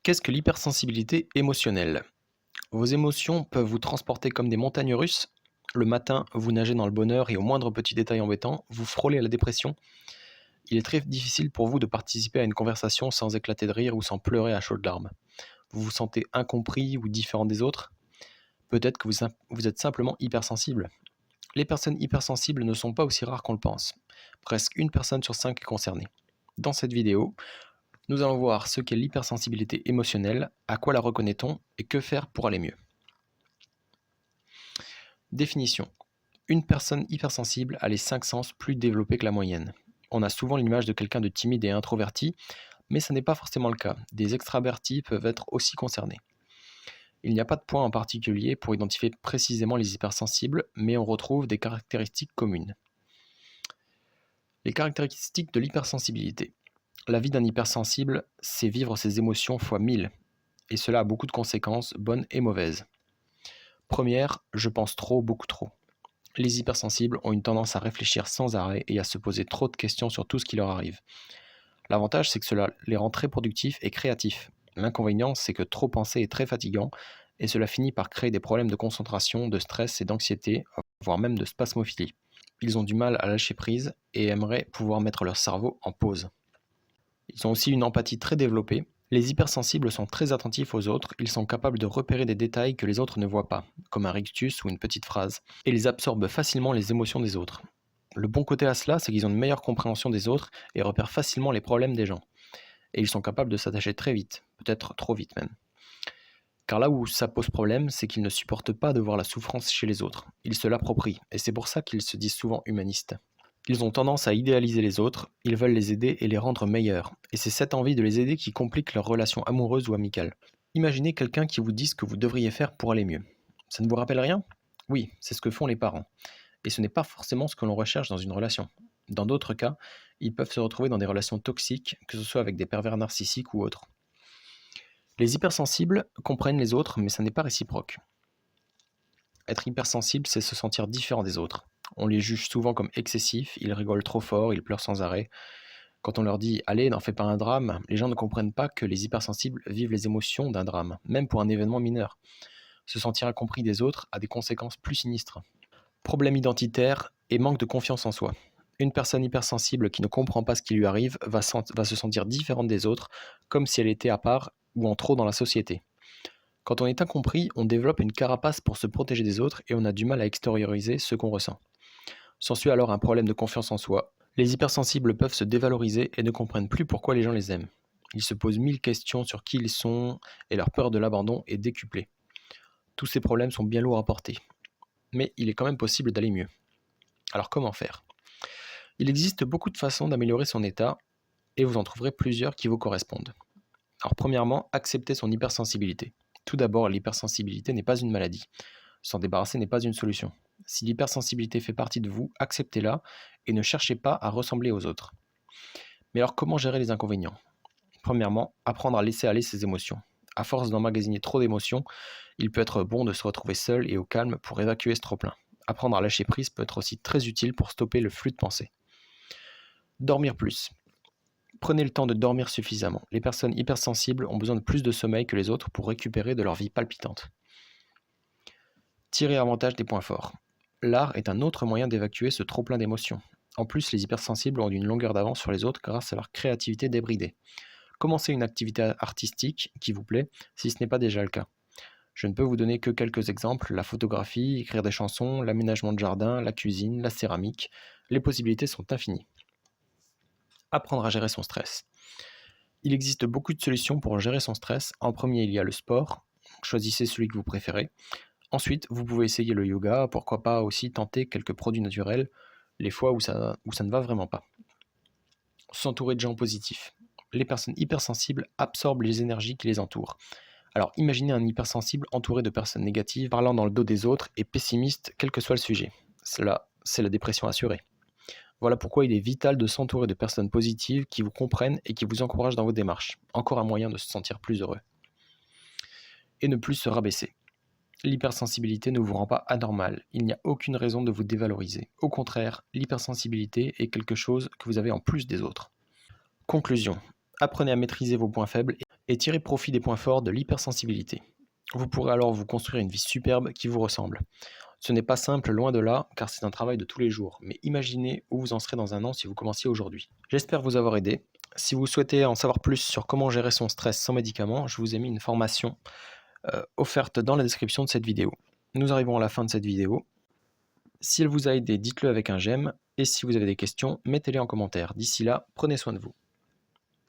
Qu'est-ce que l'hypersensibilité émotionnelle? Vos émotions peuvent vous transporter comme des montagnes russes. Le matin, vous nagez dans le bonheur et au moindre petit détail embêtant, vous frôlez à la dépression. Il est très difficile pour vous de participer à une conversation sans éclater de rire ou sans pleurer à chaudes larmes. Vous vous sentez incompris ou différent des autres. Peut-être que vous êtes simplement hypersensible. Les personnes hypersensibles ne sont pas aussi rares qu'on le pense. Presque une personne sur cinq est concernée. Dans cette vidéo, nous allons voir ce qu'est l'hypersensibilité émotionnelle, à quoi la reconnaît-on et que faire pour aller mieux. Définition. Une personne hypersensible a les 5 sens plus développés que la moyenne. On a souvent l'image de quelqu'un de timide et introverti, mais ce n'est pas forcément le cas. Des extravertis peuvent être aussi concernés. Il n'y a pas de point en particulier pour identifier précisément les hypersensibles, mais on retrouve des caractéristiques communes. Les caractéristiques de l'hypersensibilité. La vie d'un hypersensible, c'est vivre ses émotions fois 1000, et cela a beaucoup de conséquences, bonnes et mauvaises. Première, je pense trop, beaucoup trop. Les hypersensibles ont une tendance à réfléchir sans arrêt et à se poser trop de questions sur tout ce qui leur arrive. L'avantage, c'est que cela les rend très productifs et créatifs. L'inconvénient, c'est que trop penser est très fatigant, et cela finit par créer des problèmes de concentration, de stress et d'anxiété, voire même de spasmophilie. Ils ont du mal à lâcher prise et aimeraient pouvoir mettre leur cerveau en pause. Ils ont aussi une empathie très développée. Les hypersensibles sont très attentifs aux autres, ils sont capables de repérer des détails que les autres ne voient pas, comme un rictus ou une petite phrase, et ils absorbent facilement les émotions des autres. Le bon côté à cela, c'est qu'ils ont une meilleure compréhension des autres et repèrent facilement les problèmes des gens. Et ils sont capables de s'attacher très vite, peut-être trop vite même. Car là où ça pose problème, c'est qu'ils ne supportent pas de voir la souffrance chez les autres. Ils se l'approprient, et c'est pour ça qu'ils se disent souvent humanistes. Ils ont tendance à idéaliser les autres, ils veulent les aider et les rendre meilleurs, et c'est cette envie de les aider qui complique leur relation amoureuse ou amicale. Imaginez quelqu'un qui vous dise ce que vous devriez faire pour aller mieux. Ça ne vous rappelle rien? Oui, c'est ce que font les parents. Et ce n'est pas forcément ce que l'on recherche dans une relation. Dans d'autres cas, ils peuvent se retrouver dans des relations toxiques, que ce soit avec des pervers narcissiques ou autres. Les hypersensibles comprennent les autres, mais ça n'est pas réciproque. Être hypersensible, c'est se sentir différent des autres. On les juge souvent comme excessifs, ils rigolent trop fort, ils pleurent sans arrêt. Quand on leur dit «Allez, n'en fais pas un drame», les gens ne comprennent pas que les hypersensibles vivent les émotions d'un drame, même pour un événement mineur. Se sentir incompris des autres a des conséquences plus sinistres. Problème identitaire et manque de confiance en soi. Une personne hypersensible qui ne comprend pas ce qui lui arrive va se sentir différente des autres, comme si elle était à part ou en trop dans la société. Quand on est incompris, on développe une carapace pour se protéger des autres et on a du mal à extérioriser ce qu'on ressent. S'ensuit alors un problème de confiance en soi. Les hypersensibles peuvent se dévaloriser et ne comprennent plus pourquoi les gens les aiment. Ils se posent 1000 questions sur qui ils sont et leur peur de l'abandon est décuplée. Tous ces problèmes sont bien lourds à porter. Mais il est quand même possible d'aller mieux. Alors comment faire? Il existe beaucoup de façons d'améliorer son état et vous en trouverez plusieurs qui vous correspondent. Alors premièrement, accepter son hypersensibilité. Tout d'abord, l'hypersensibilité n'est pas une maladie. S'en débarrasser n'est pas une solution. Si l'hypersensibilité fait partie de vous, acceptez-la et ne cherchez pas à ressembler aux autres. Mais alors comment gérer les inconvénients? Premièrement, apprendre à laisser aller ses émotions. À force d'emmagasiner trop d'émotions, il peut être bon de se retrouver seul et au calme pour évacuer ce trop-plein. Apprendre à lâcher prise peut être aussi très utile pour stopper le flux de pensée. Dormir plus. Prenez le temps de dormir suffisamment. Les personnes hypersensibles ont besoin de plus de sommeil que les autres pour récupérer de leur vie palpitante. Tirer avantage des points forts. L'art est un autre moyen d'évacuer ce trop-plein d'émotions. En plus, les hypersensibles ont une longueur d'avance sur les autres grâce à leur créativité débridée. Commencez une activité artistique qui vous plaît si ce n'est pas déjà le cas. Je ne peux vous donner que quelques exemples, la photographie, écrire des chansons, l'aménagement de jardin, la cuisine, la céramique. Les possibilités sont infinies. Apprendre à gérer son stress. Il existe beaucoup de solutions pour gérer son stress. En premier, il y a le sport. Choisissez celui que vous préférez. Ensuite, vous pouvez essayer le yoga, pourquoi pas aussi tenter quelques produits naturels, les fois où ça ne va vraiment pas. S'entourer de gens positifs. Les personnes hypersensibles absorbent les énergies qui les entourent. Alors imaginez un hypersensible entouré de personnes négatives, parlant dans le dos des autres et pessimiste quel que soit le sujet. Cela, c'est la dépression assurée. Voilà pourquoi il est vital de s'entourer de personnes positives qui vous comprennent et qui vous encouragent dans vos démarches. Encore un moyen de se sentir plus heureux. Et ne plus se rabaisser. L'hypersensibilité ne vous rend pas anormal, il n'y a aucune raison de vous dévaloriser. Au contraire, l'hypersensibilité est quelque chose que vous avez en plus des autres. Conclusion. Apprenez à maîtriser vos points faibles et tirez profit des points forts de l'hypersensibilité. Vous pourrez alors vous construire une vie superbe qui vous ressemble. Ce n'est pas simple, loin de là, car c'est un travail de tous les jours, mais imaginez où vous en serez dans un an si vous commenciez aujourd'hui. J'espère vous avoir aidé. Si vous souhaitez en savoir plus sur comment gérer son stress sans médicaments, je vous ai mis une formation offerte dans la description de cette vidéo. Nous arrivons à la fin de cette vidéo. Si elle vous a aidé, dites-le avec un j'aime, et si vous avez des questions, mettez-les en commentaire. D'ici là, prenez soin de vous.